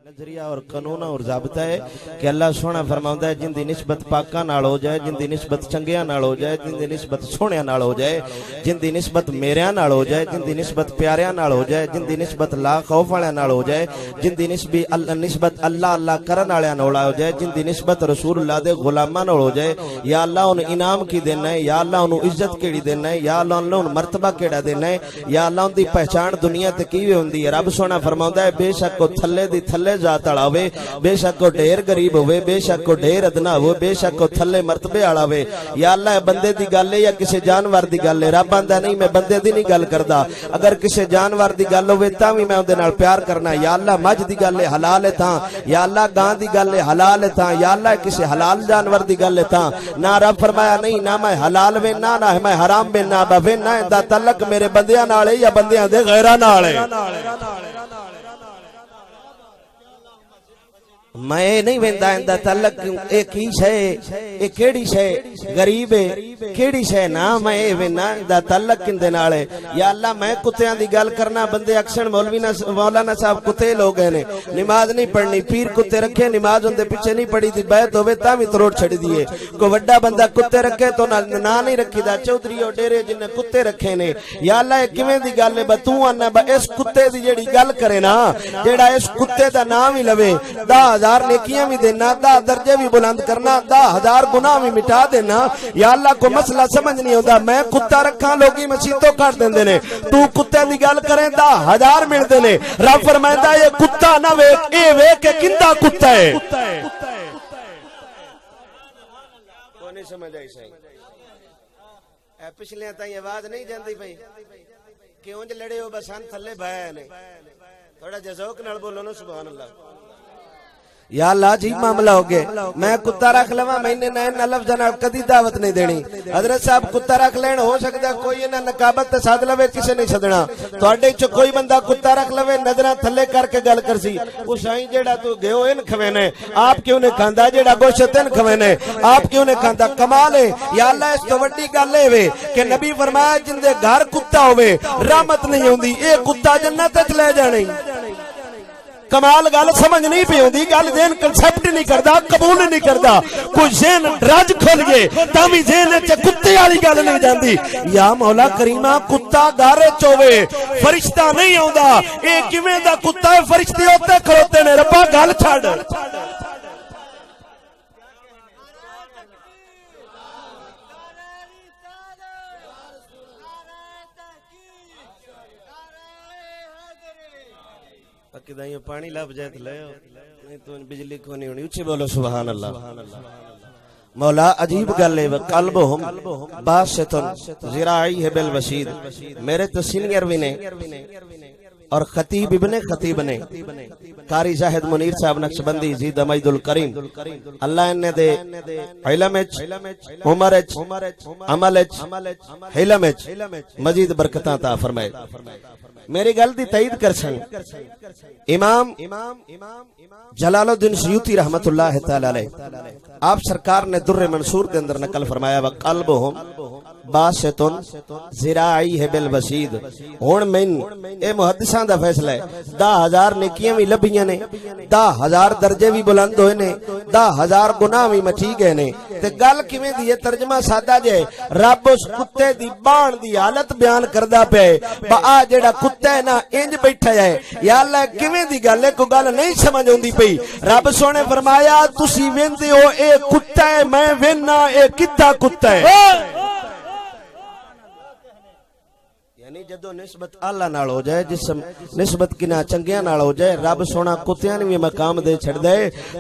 नजरिया और कानून और ज़ाब्ता है कि अल्लाह सोना फरमाउंदा है जिंदी निस्बत पाका नाल हो जाए, जिंदी निस्बत चंगिया नाल हो जाए, जिंदी निस्बत सोहणिया नाल हो जाए, जिंदी निस्बत मेरिया नाल हो जाए, जिंदी निस्बत प्यारिया नाल हो जाए, जिंदी निस्बत ला खौफ वालिया नाल हो जाए, जिंदी निस्बत अल्लाह अल्लाह करन वालिया नाल हो जाए, जिंदी निस्बत रसूलुल्लाह दे गुलामां नाल हो जाए। या अल्लाह उन इनाम की देना है, या अल्लाह उन इज्जत केड़ी देना है, या अल्लाह उन मर्तबा केड़ा देना है, या अल्लाह उनदी पहचान दुनिया ते कीवे हुंदी है। रब सोना फरमाउंदा है बेशक को थल्ले दी थल्ले जात वाला होवे, बेशक को ढेर गरीब होवे, बेशक को ढेर अदना हो, बेशक को थल्ले मर्तबे वाला होवे। या अल्लाह बंदे दी गल है या किसी जानवर दी गल है? रब आंदा नहीं मैं बंदे दी नहीं गल करदा, अगर किसी जानवर दी गल होवे तां भी मैं उहदे नाल प्यार करना। या अल्लाह मझ दी गल है हलाल है तां, या अल्लाह गां दी गल है हलाल है तां, या अल्लाह किसी हलाल जानवर दी गल है तां। ना रब फरमाया नहीं ना मैं हलाल वेना ना मैं हराम वेना, वेना दा तलक मेरे बंदियां नाल है या बंदियां दे गैरां नाल है। मैं नहीं वेंदा इंदा तलक ए की शे ए केड़ी शे गरीब है केड़ी शे ना मैं ए वेना इंदा तलक किंदे नाल है। या अल्लाह मैं कुत्तियां दी गल करना, बंदे अक्सर मौलाना साहब कुत्ते लोग हैं ने नमाज नहीं पढ़नी, पीर कुत्ते रखे नमाज उनके पीछे नहीं पढ़ी दी, बैत होवे तां भी तरोड़ छड़ दिए। कोई वड्डा बंदा कुत्ते रखे तो ना नहीं रखी दा, चौधरी और डेरे जिन्ने कुत्ते रखे ने। या अल्लाह किवें दी गल है ब तू आना ब इस कुत्ते दी जेड़ी गल करे ना, जेड़ा इस कुत्ते दा नाम ही लवे 10,000 नेकियां भी देना, 10 दर्जे भी बुलंद करना, 10,000 गुनाह भी मिटा देना। या अल्लाह को मसला समझ नहीं होता, मैं कुत्ता रखा लोग मसीतों काट देंदे ने, तू कुत्ते दी गल करें 10,000 मिलते ने। रब फरमांदा ये कुत्ता ना वेख ए वेख के किंदा कुत्ता है। कोई नहीं समझ आई सही पिछले ताई आवाज नहीं जाती पई क्यों ज लड़े हो बस थले भाया ने, थोड़ा जज़ौक नाल बोलो ना सुभान अल्लाह। या अल्लाह जी मामला हो गया, मैं कुत्ता रख लवा मैंने नए लफ्ज़ नाल कदी दावत नहीं देनी। हजरत साहब कुत्ता रख लेन, हो सकता कोई इन्हां नकाबत ते सद लवे, किसी नहीं सदना। तुहाडे च कोई बंदा कुत्ता रख लवे नजरां थल्ले करके गल करसी, ओ साईं जेड़ा तू गयो इन खवे ने आप क्यों ने खांदा, जेड़ा गोश्त इन खवे ने आप क्यों ने खांदा? कमाल है। या अल्लाह इस तो वड्डी गल है वे कि नबी फरमाया जिंदे घर कुत्ता होवे रहमत नहीं होंदी, ए कुत्ता जन्नत च ले जानी। कमाल गल समझ नहीं पी होंदी, गल जेन कंसेप्ट नहीं करता, कबूल नहीं करता। कोई जेन रज खुल गए तामी जेन च कुत्ते वाली गल नहीं जाती। या मौला करीमा कुत्ता घर च होवे फरिश्ता नहीं आउंदा, ए किवें दा कुत्ता है? फरिश्ते उत्ते खड़ोते ने, रब्बा गल छड़। पानी लब जाए तो ले नहीं तो बिजली को नहीं होनी। ऊंची बोलो सुभान अल्लाह। मौला अजीब गल है, कल्बुहुम बासितुन ज़िराइहि बिल वसीद। मेरे तो सीनियर भी ने और खतीब इब्ने खतीब ने कारी जाहिद मुनीर साहब नक्शबंदी जी दमैदुल करीम, अल्लाह ने दे इल्म विच उमर विच अमल विच हिलम विच मजीद बरकतां अता फरमाए। मेरी गल दी तईद कर सन इमाम जलालुद्दीन सयूती रहमतुल्लाह तआला अलैह आप सरकार ने दुर्रे मंसूर के अंदर नकल फरमाया व कल्बुहुम बासितुन ज़िराइहि बिल वसीद। हुण मैन ए मुहद्दिसां दा फैसला है 10,000 नेकियां भी लभियां ने, 10,000 दर्जे भी बुलंद होए ने, 10,000 गुनाह भी मची गए ने। ते गल किवें दी है? तर्जमा सादा जे रब उस कुत्ते दी बाण दी हालत बयान करदा पे आ जेड़ा कुत्ता है ना इंज बैठा है। या अल्लाह किवें दी गल है? कोई गल नहीं समझ आउंदी पई। रब सोने फरमाया तुसी वेंदे हो ए कुत्ता है, मैं वेना ए किद्दा कुत्ता है। जदों निस्बत अल्लाह नाल हो जाए, जिसम निस्बत किना चंगियां नाल हो जाए, रब सोना कुत्तियां भी मकाम दे छड़ दे।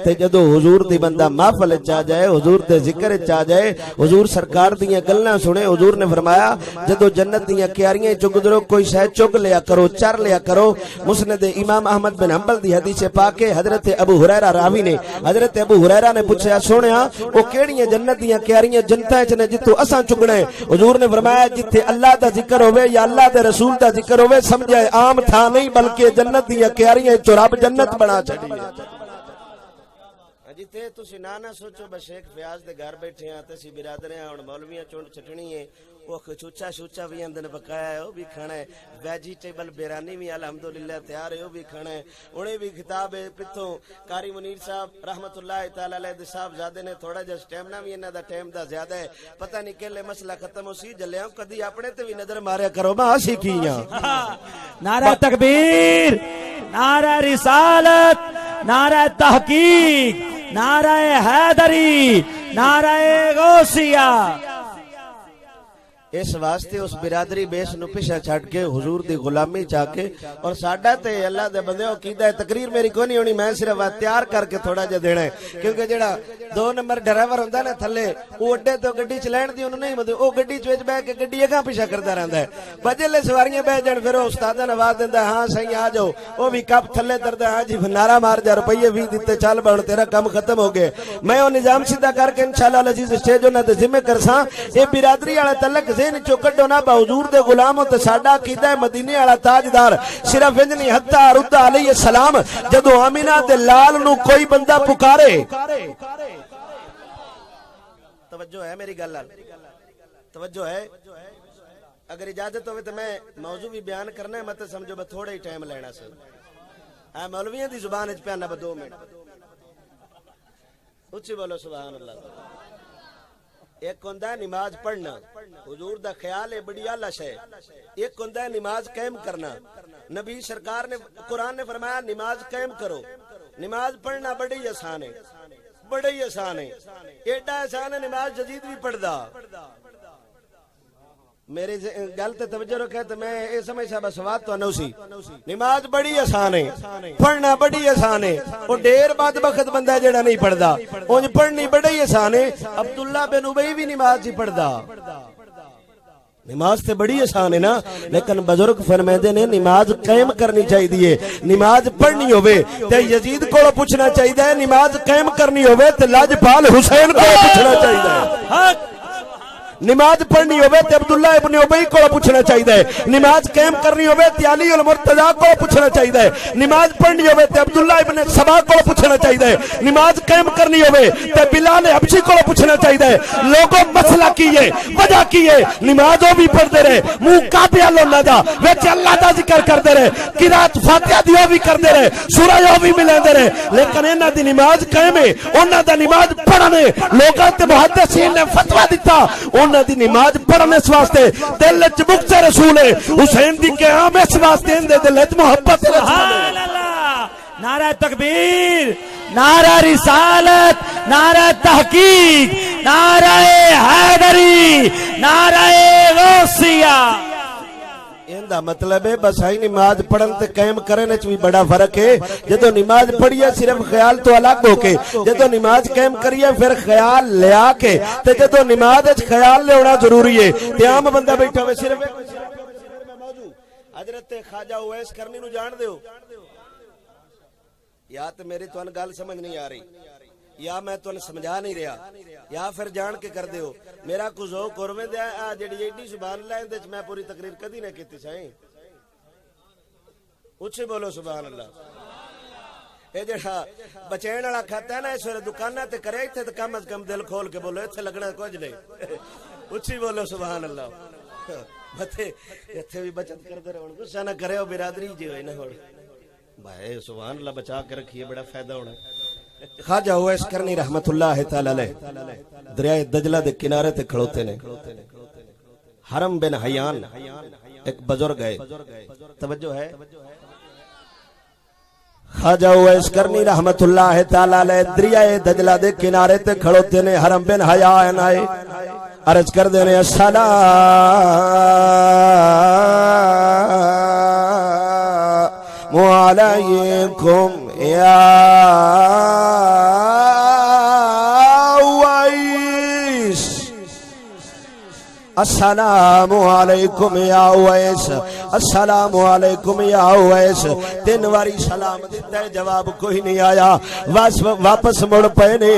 ते जदों हुजूर दी बंदा महफिल च आ जाए, हुजूर दे जिक्र च आ जाए, हुजूर सरकार दियां गल्लां सुने, हुजूर ने फरमाया जदों जन्नत दियां क्यारियां चुग गुजरो कोई शै चुग लिया करो, चर लिया करो। मुस्नद इमाम अहमद बिन हंबल दी हदीस पाक है, हजरत अबू हुरैरा रावी ने, हजरत अबू हुरैरा ने पूछा सोनिया ओ केड़ियां जन्नत दियां क्यारियां जनता च ने जित्थों असां चुगना है? हुजूर ने फरमाया जिथे अल्लाह दा जिक्र होवे या अल्लाह रसूल दा जिक्र होवे, समझे आम था नहीं बल्कि जन्नत दी क्यारियां चो रब जन्नत बना छड़ी है। जिथे तुसी ना सोचो बस शेख फयाज दे घर बैठे हैं ते सी बिरादर हैं हुण मौलवियां चुंड छटनी है, वो चूचा शूचा भी अंदर पकाया है, वो भी खाना है। वेजिटेबल बिरयानी भी अल्हम्दुलिल्लाह तैयार है, वो भी खाना है। उन्हें भी खिताब है पिथों कारी मुनीर साहब रहमतुल्लाह तआला अलैह साहब ज़्यादा ने थोड़ा जिहा स्टैमिना भी इन्हां दा टाइम दा ज्यादा है। पता नहीं केले मसला खत्म हो सी जल्लियां कदी अपने ते भी नजर मारिया करो मैं हासी कीयां। नारा तकबीर, नारा रिसालत, नारा तहकीक, नारा हैदरी, नारा गौसिया। इस वास्ते उस बिरादरी बेस नु पिछा छड़ के हुजूर दी गुलामी चाके और साडा ते अल्लाह दे बंदेओ कीदा है। तकरीर मेरी कोई नहीं होनी, मैं सिर्फ तैयार करके थोड़ा जिहा देना है, क्योंकि जेड़ा 2 नंबर ड्राइवर हुंदा ना थल्ले वो अड्डे तो गड्डी चलाण दी उन्हें नहीं मतलब ओ गड्डी च विच बैठ के गड्डी अगा पिछा करदा रहंदा है। बजले सवारियां बैठ जाण फिर उस्तादा ने आवाज दिंदा हां सही आ जाओ, ओ भी कप थल्ले दरदा हां जी नारा मार जा रुपये 20 दिते चल बण तेरा काम खत्म हो गए। मैं ओ निजाम सीधा करके इंशाअल्लाह अजीज स्टेज उन्हां दे जिम्मे करसां। ए बिरादरी वाला तलक ज़हन चो कड्डो ना हुजूर दे गुलाम ते साडा कीदा है मदीने वाला ताजदार सिर्फ इंज नहीं हत्ता रुद्दा अलैहि सलाम जदों आमिना दे लाल नु कोई बंदा पुकारे। तवज्जो है मेरी गल, तवज्जो है। अगर इजाजत होवे तो मैं मौजू भी बयान करना है, मत समझो मैं थोड़ा ही टाइम लेना सी। आ मौलवियां दी जुबान च प्याना 2 मिनट उच्ची बोलो सुभान अल्लाह। एक होंदा नमाज पढ़ना, हुजूर दा ख्याल है बड़ी आला शै। एक होंदा नमाज कायम करना, नबी सरकार ने कुरान ने फरमाया नमाज कायम करो। नमाज पढ़ना बड़ी आसान है, बड़ी आसान है, एडा आसान है नमाज जदीद भी पढ़दा। मेरी गल ते तवज्जो रखे तो मैं ये समझ बस बात तो नौसी नमाज बड़ी आसान है, पढ़ना बड़ी आसान है। वो ढेर बदबख्त बंदा जेड़ा नहीं पढ़दा, उंज पढ़नी बड़ी आसान है। अब्दुल्ला बिन उबई भी नमाज ही पढ़दा। नमाज ते बड़ी आसान है ना, लेकिन बुजुर्ग फरमाते ने नमाज कायम करनी चाहिए। नमाज पढ़नी होवे ते यजीद को पूछना चाहिए, नमाज कायम करनी होवे ते लाजपाल हुसैन को पूछना चाहिए। नमाज पढ़नी होवे ते अब्दुल्ला इब्न उबई को पूछना चाहिए। नमाज कायम करनी होवे ते अली अल मुर्तजा को पूछना चाहिए। नमाज पढ़नी होवे ते अब्दुल्ला इब्न सबा को पूछना चाहिए। नमाज कायम करनी होवे ते बिलाल हबशी को पूछना चाहिए। लोगों मसला की है, वजह की है, नमाज वो भी पढ़ते रहे, मुंह काबे अल्लाह दा विच अल्लाह दा जिक्र करते रहे, किरात फातिहा दी भी करते रहे, सूरह भी मिलाते रहे, लेकिन इन्हां दी नमाज कायम है। उन्हां दा नमाज पढ़ने लोकां ते मुहद्दिसीन ने फतवा दिता, दी नमाज पढ़ने इस वास्ते दिल च मुक्ते रसूल है। हुसैन दी क़याम इस वास्ते इंदे दिल च मोहब्बत है। सुभान अल्लाह। नारा तकबीर, नारा रिसालत, नारा तहकीक, नारा हैदरी, नारा गौसिया। इनका मतलब है बस आई नमाज पढ़न ते कायम करने च भी बड़ा फर्क है। जदों नमाज पढ़िए सिर्फ ख्याल तो अलग होके, जदों नमाज कायम करिए फिर ख्याल लिया के, ते जदों नमाज च ख्याल लियाना जरूरी है। ते आम बंदा बैठा हुए सिर्फ हजरत ख्वाजा उवैस करनी नु जान दो, या तो मेरी तुहानू गल समझ नहीं आ रही, या मैं तुहानू समझा नहीं रहा, या फिर जान के कर दो। मेरा कुछ हो कोरवे दे आ जेडी एडी जुबान ला इंदे च मैं पूरी तकरीर कदी ना कीती साईं। उच्चे बोलो सुभान अल्लाह। ये जेड़ा बचैन वाला खाता है ना इस वेले दुकाना ते करे, इत्थे ते कम अज कम दिल खोल के बोलो, इत्थे लगना कुछ नहीं। उच्ची बोलो सुभान अल्लाह। बते इत्थे भी बचत करदे रहो, गुस्सा ना करे बिरादरी जी होए ना हुण भाई सुभान अल्लाह बचा के रखिए, बड़ा फायदा होना। ख्वाजा उवैस करनी रहमतुल्लाह तआला अलैह दरिया दजला दे किनारे ते खड़ोते ने। हरम बिन हयान एक बुजुर्ग है, तवज्जो है। ख्वाजा उवैस करनी रहमतुल्लाह तआला अलैह दरिया दजला दे किनारे ते खड़ोते ने। हरम बिन हयान आए अर्ज कर देने अस्सलाम अलैकुम या उवैस, अस्सलामु अलैकुम या उवैस, अस्सलामु अलैकुम या उवैस। 3 बारी सलाम दिता है, जवाब कोई नहीं आया। वापस मुड़ पे ने।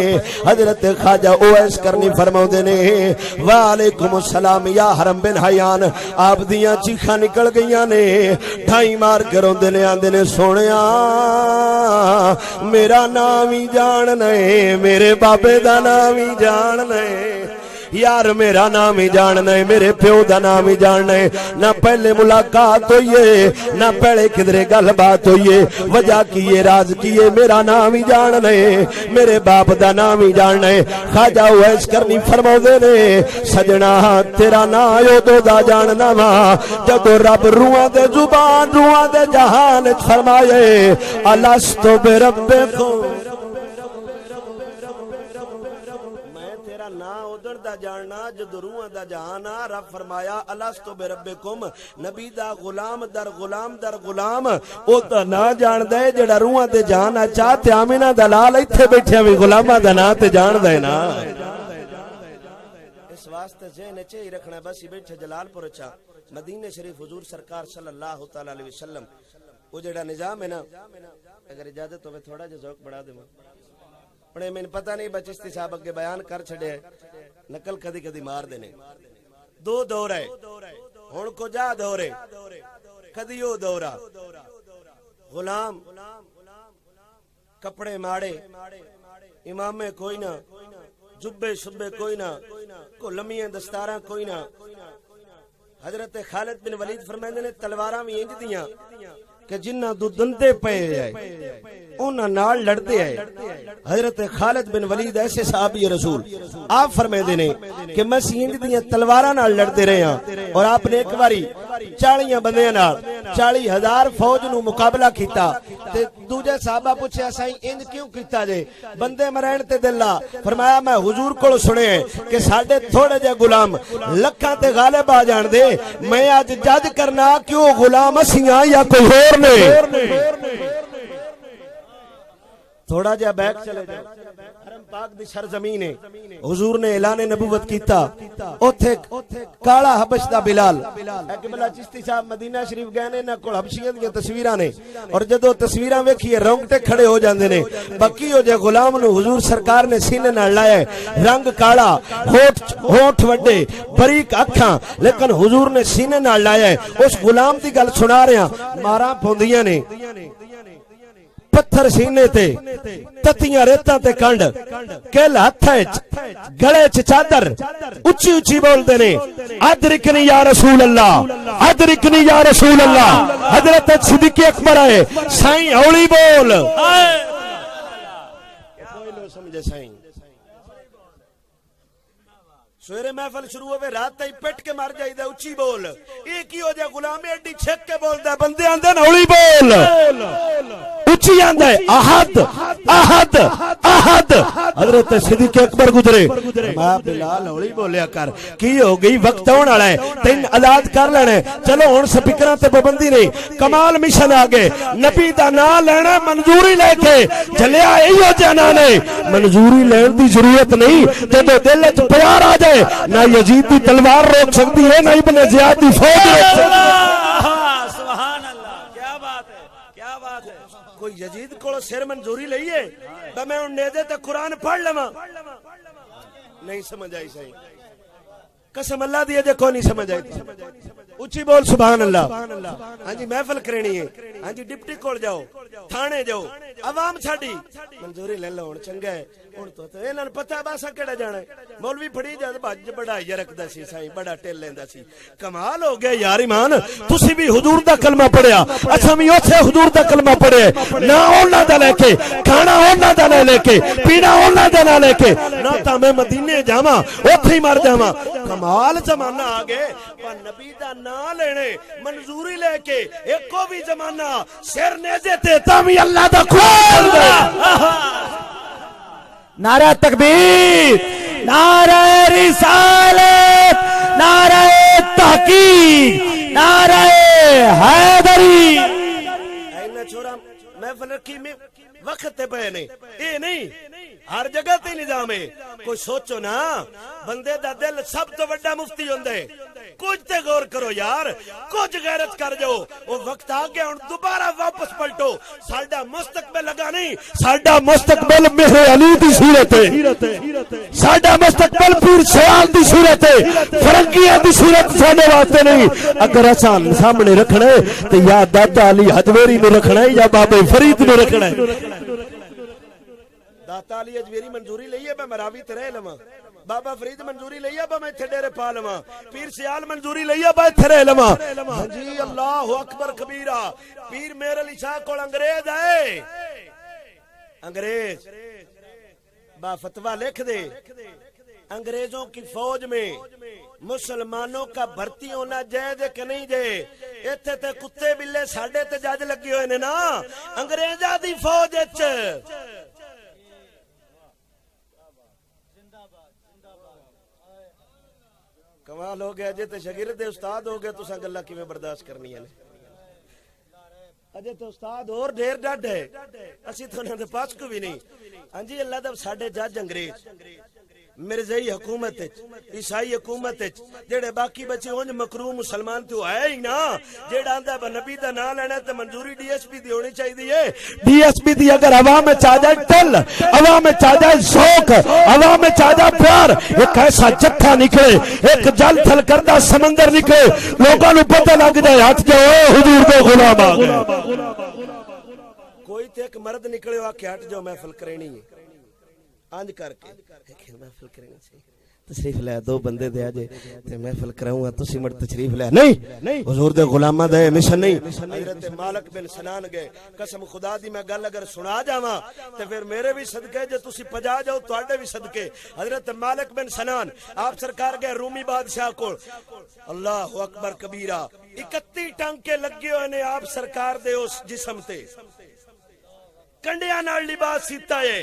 हजरत ख्वाजा उवैस करनी फरमाउंदे ने वालेकुम सलाम या हरम बिन हयान। आप दियां चीखां निकल गईयां ने, ढाई मार के रोंदे ने, आंदे ने सोहणिया मेरा नाम ही जान नहीं, मेरे बाबे दा नाम ही जान नहीं, यार मेरा नाम ही जानना है, मेरे प्यो दा नाम ही जानना है, ना पहले मुलाकात हुई है ना पहले किधरे गलबात हुई है, वजह की है राज की है, मेरा नाम ही जानना है, मेरे बाप दा नाम ही जानना है। ख्वाजा उवैस करनी फरमाउंदे ने सजना तेरा ना उदों दा जानना वा जदों रब रूहां दे जुबान रूहां दे जहान च फरमाए अलस्तु बिरब्बिकुम, मैं तेरा ना उदों दा जानना जदों रूहां दा जहान आ। रब फरमाया अलस्तु बिरब्बिकुम, नबी दा गुलाम दर गुलाम ओ दा ना जानदा है जेड़ा रूहां दे जहान आ। चाह ते आमिना दा लाल इत्थे बैठिया भी गुलामां दा ना ते जानदा है ना। इस वास्ते ज़हन च ही रखना बस ही बैठे जलालपुर चा मदीने शरीफ हुजूर सरकार सल्लल्लाहु तआला अलैहि वसल्लम वो जेड़ा निजाम है ना, अगर इजाजत होवे थोड़ा जिहा ज़ौक बढ़ा देवां। पर मैंने पता नहीं बचिश्ती साहब अगे बयान कर छड़े नकल कदी कदी मार देने। दो दौर है हुण को जा दौरे कदी ओ दौरा गुलाम कपड़े माड़े इमामे कोई ना जुब्बे शुब्बे कोई ना को लमियां दस्तारा कोई ना। हजरत खालिद बिन वलीद फरमांदे ने तलवारां भी इंज दियां कि जिन्ना दो दंदे पे है उन्हां नाल लड़दे है। हजरत खालिद बिन वलीद ऐसे सहाबी रसूल आप फरमांदे ने कि मैं इंज दियां तलवारां नाल लड़दे रहे हां और आपने एक बारी 40 बंदियां नाल 40,000 फौज नु मुकाबला कीता ते दूजे साहबा पूछया साईं इंज क्यों कीता जे बंदे मरैण ते दिला। फरमाया मैं हुजूर कोल सुने कि साडे थोड़े जे गुलाम लखां ते गालिब आ जाण दे, मैं अज जज करना क्यों गुलाम असियां या कोई होर ने। थोड़ा जा बैक चले जाओ, हरम पाक दी सरजमीन है, हुजूर ने ऐलान नबूवत कीता। ओथे काला हबश दा बिलाल अकबला चिश्ती साहब मदीना शरीफ गए ने, ना कोल हबशियां दी तस्वीरां ने और जदों तस्वीरां वेखीए रोंगटे खड़े हो जांदे ने। बाकी हो जे गुलाम नु हुजूर सरकार ने सीने नाल लाया, रंग काला, होठ वड्डे, बारीक अखां, लेकिन हुजूर ने सीने नाल लाया। उस गुलाम दी गल सुना रहा, मारा पौंदियां ने पत्थर सीने ते ततियां रेतां ते कंड केल हत्थां च गले च चादर उच्ची उच्ची बोलदे ने अदरिकनी या रसूल अल्लाह, अदरिकनी या रसूल अल्लाह। हजरत सिद्दीक अकबर आए साईं हौली बोल कोई लो समझे साईं। सवेरे महफिल शुरू होवे रात तई पिट के मर जाईदा उच्ची बोल। ये की हो जा गुलाम एडी छक के बोलदा बंदे आंदे ना हौली बोल उच्ची आंदा है अहद अहद अहद। हजरत सिद्दीक अकबर गुजरे मैं बिलाल हौली बोलिया कर की हो गई वक्त आने वाला है तेन आजाद कर लेना। चलो हुण स्पीकरां ते पाबंदी नहीं, कमाल मिशन आ गए। नबी दा नाम लेना मंजूरी लेके चलिया इहो जना ने, मंजूरी लेने की जरूरत नहीं। जदों दिल च प्यार आ जाए ना यजीद की तलवार रोक सकती है ना इब्ने ज़ियाद की फौज रोक सकती है। सुभान अल्लाह, क्या बात है, क्या बात है। कोई यजीद को सिर मंजूरी लईए तो मैं उन नेजे ते कुरान पढ़ लवां, नहीं समझ आई सही कसम अल्लाह दी अजे कोई नहीं समझ आई। उच्ची बोल सुभान अल्लाह। हाँ जी महफिल करनी है, हाँ जी डिप्टी कोल जाओ, थाने जाओ, आवाम साडी मंजूरी ले लो। चंगा है हुण तो इन्हां नूं पता बासा केड़ा जाना है। मौलवी फड़ी जद भज बढ़ाई रखदा सी साईं, बड़ा टेल लेंदा सी। कमाल हो गया यार ईमान, तुसी भी हुजूर दा कलमा पढ़िया, असां भी ओथे हुजूर दा कलमा पढ़े ना उन्हां दा लेके खाना उन्हां दा ना लेके पीना उन्हां दा ना लेके ना तां मैं मदीने जावां ओथे ही मर जावां। कमाल जमाना आ गए पर नबी दा ना लेने मंजूरी लेके एको भी जमाना सिर नेजे ते तावी अल्लाह दा कुरान नारा तकबीर, नारा रिसालत, नारा तहकीक, नारा हैदरी। ऐना छोरा महफिल रखी में वक्त पे नहीं, ये नहीं हर जगह ते निजाम है। कोई सोचो ना बंदे दा दिल सब तो बड़ा मुफ्ती होंदे। कुछ ते गौर करो यार, कुछ गैरत कर जाओ। वो वक्त आ गया हुण दोबारा वापस पलटो। साडा मुस्तकबिल लगा नहीं, साडा मुस्तकबिल मेरे अली दी सूरत है, साडा मुस्तकबिल पीर सयाल दी सूरत है, फरंगियां दी सूरत साडे वास्ते नहीं। अगर असां सामने रखना है तो या दादा अली हजवेरी नु रखना है या बाबे फरीद नु रखना है। दाता अली अजमेरी मंजूरी लईए मैं मरावी ते रह लवां, बाबा फरीद मंजूरी लईए मैं इत्थे डेरे पा लवां, पीर सियाल मंजूरी लईए मैं इत्थे रह लवां। हां जी अल्लाहु अकबर कबीरा। पीर मेर अली शाह कोल अंग्रेज आए, अंग्रेज बा फतवा लिख दे, अंग्रेजों की फौज में मुसलमानों का भर्ती होना जायज है कि नहीं जे? इत्थे ते कुत्ते बिल्ले साडे ते जज लगे हुए ने ना अंग्रेजा दी फौज विच। कमाल हो गया जे ते शागिर्द दे उस्ताद हो गए, तुसा गल्लां किवें बर्दाश्त करनियां ने? अजे तो उस्ताद और ढेर डड है, असी तो उन्हां दे पास को भी नहीं। हां जी अल्लाह दा साडे जज अंग्रेज मिर्जाई हुकूमत ईसाई हुकूमत जेड़े बाकी बच्चे उंज मकरू मुसलमान तो है ही ना। जेड़ा आंदा नबी दा नाम लेना ते मंजूरी डीएसपी दी होनी चाहिए। डीएसपी दी अगर आवाम में आ जाए टल, आवाम में आ जाए शौक, आवाम में आ जाए प्यार, एक ऐसा जत्था निकले, एक जल थल करदा समंदर निकले, लोगों को पता लग जाए हाथ जाओ हुजूर दे गुलाम आ गए। कोई ते एक मर्द निकले आके हट जाओ महफिल करनी है अंज करके महफिल करनी चाहिए। तशरीफ लै दो बंदे दे आजे ते महफिल कराऊंगा, तुसी मड़ तशरीफ लै नहीं हुजूर दे गुलामां दा मिशन नहीं। हजरत मालिक बिन सनान गए, कसम खुदा दी मैं गल अगर सुना जावां ते फिर मेरे भी सदके जे तुसी पजा जाओ तुहाडे भी सदके। हजरत मालिक बिन सनान आप सरकार गए रूमी बादशाह कोल, अल्लाहु अकबर कबीरा, 31 टांके लगे हुए ने आप सरकार दे उस जिस्म ते, कंडियां नाल लिबास सीता है,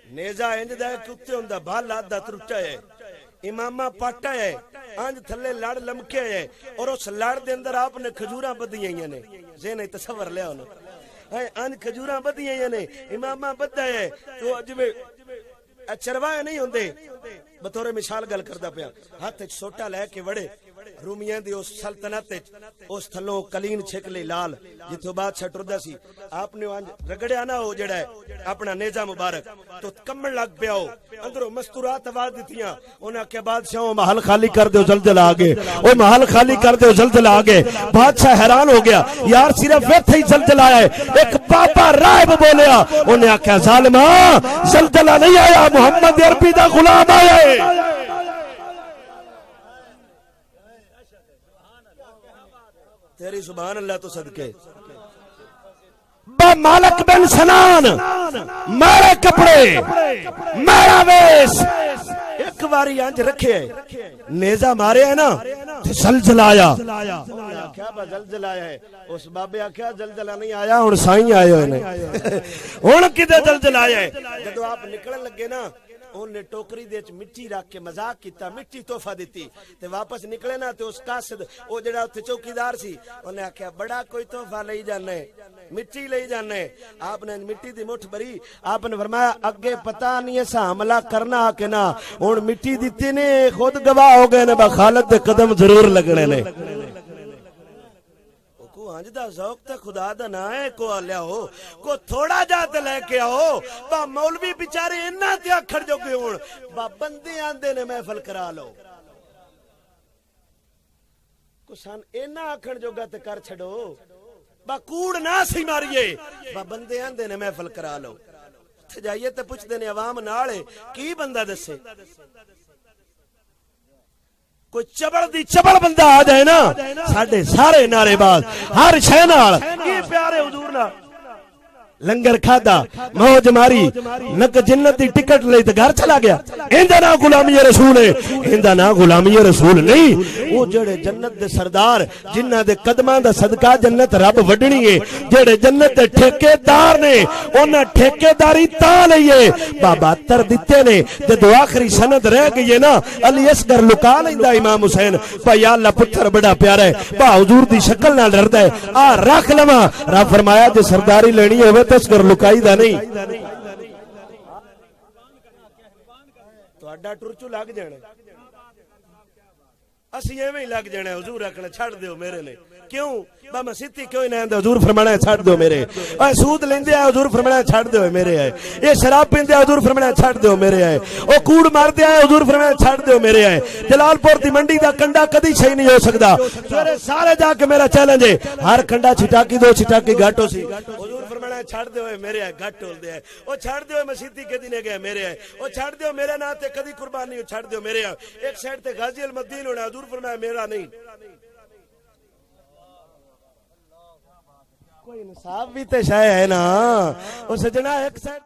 नेजा इंज दा कुत्ते हुंदा भाला दा त्रुटा है, इमामा पाटा है, अंज थल्ले लड़ लमके है और उस लड़ दे अंदर आपने खजूरां बधियां ने, जे नहीं तसव्वुर लिया उन्हें, अंज खजूरां बधियां ने, इमामा बद्धा है तो जिवें चरवाए नहीं होंदे। बतौरे मिसाल गल करदा पिया, हाथ च सोटा लैके वड़े रूमियां दी उस सल्तनत उस थल्लों कलीन छिकले लाल जिथों बादशाह टुरदा सी, आपने रगड़िया ना हो जेड़ा अपना नेजा मुबारक तो कम्मण लग पिया हो, अंदरों मस्तूरात आवाज दित्तियां, उन्हें आख्या बादशाह महल खाली कर दो जल्जला आ गए, ओ महल खाली कर दो जल्जला आ गए। बादशाह हैरान हो गया, यार सिर्फ इत्थे ही जल्जला आया है। एक बाबा राहिब बोलिया, उन्हें आख्या जालिमा जल्जला नहीं आया, मोहम्मद अरबी दा गुलाम आया है। तेरी सुभान अल्लाह तो सदके। मालिक बिन सनान मारे कपड़े मारा वेश एक बारी अंज रखे नेजा मारे है ना जलजलाया, क्या जलजलाया है? उस बाबे आख्या जलजला नहीं आया, हुण साईं आए हुए ने हुण किते जलजलाया है। जदों आप निकलण लगे ना उन्हें टोकरी दे मिट्टी रख के मजाक किया, मिट्टी तोहफा दी ते वापस निकले ना तो उस कासद वो जेड़ा उत्थे चौकीदार सी उन्हें आख्या बड़ा कोई तोहफा ले जाने, मिट्टी ले जाने। आपने मिट्टी दी मुठ भरी, आपने फरमाया अगे पता नहीं ऐसा हमला करना के ना, हुण मिट्टी दिती ने खुद गवाह हो गए ने, खालिद दे कदम जरूर लगने ने। अंज दा ज़ौक ते खुदा दा ना है, को लिया हो को थोड़ा जात लेके आओ, बा मौलवी बेचारे इन्ना ते आखड़ जोगे होण, बा बंदे आंदे ने महफिल करा लो, को सन इन्ना आखड़ जोगा ते कर छड़ो, बा कूड़ ना सी मारिए, बा बंदे आंदे ने महफिल करा लो। उत्थे जाइए ते पुछदे ने अवाम नाल की बंदा दसे, कोई चबल दी चबल बंदा आ जाए ना साडे सारे नारेबाज हर शय नाल की प्यारे हुजूर नाल लंगर खादा मौज मारी नक जन्नत दी टिकट ले ते घर चला गया। इंदा ना गुलामी रसूल है, इंदा ना गुलामी रसूल नहीं। वो जेड़े जन्नत दे सरदार जिन्हां दे कदमां दा सदका जन्नत रब वडणी है, जेड़े जन्नत दे ठेकेदार ने उन्हां ठेकेदारी तां लईए बाबा तर दिते ने। जदों आखिरी सनद रह गई है ना अली असगर लुका लैंदा इमाम हुसैन, भाई अल्लाह पुत्तर बड़ा प्यारा है, बा हुजूर दी शक्ल नाल डरदा है, आ रख लवा। रब फरमाया जे सरदारी लेनी होवे तस्कर लुकाई दा नहीं, तुहाडा टुरचू लग जाना, असी एवें ही लग जाना। हुजूर आखना छड़ दियो मेरे ने, क्यों बा मसीती क्यों ना आंदा, हुजूर फरमाना छड़ दियो मेरे। आ सूद लेंदे आ हुजूर फरमाना छड़ दियो मेरे है, ये शराब पींदे आ हुजूर फरमाना छड़ दियो मेरे है, ओ कूड़ मारदे आ हुजूर फरमाना छड़ दियो मेरे है। जलालपुर दी मंडी दा कंडा कदी सही नहीं हो सकदा, सवेरे सारे जाके मेरा चैलेंज है, हर कंडा छिटाकी दो छिटाकी घाटो सी। हुजूर फरमाना फरमाया छड़ दो मेरे है घट टोलदे है ओ छड़ दो मसीती के दिन गए मेरे है ओ छड़ दो मेरे ना ते कदी कुर्बानी छड़ दो मेरे है एक साइड ते गाजी अल मदीन होना हजूर फरमाया मेरा नहीं कोई इंसाफ भी तो शायद है ना ओ सजना एक साइड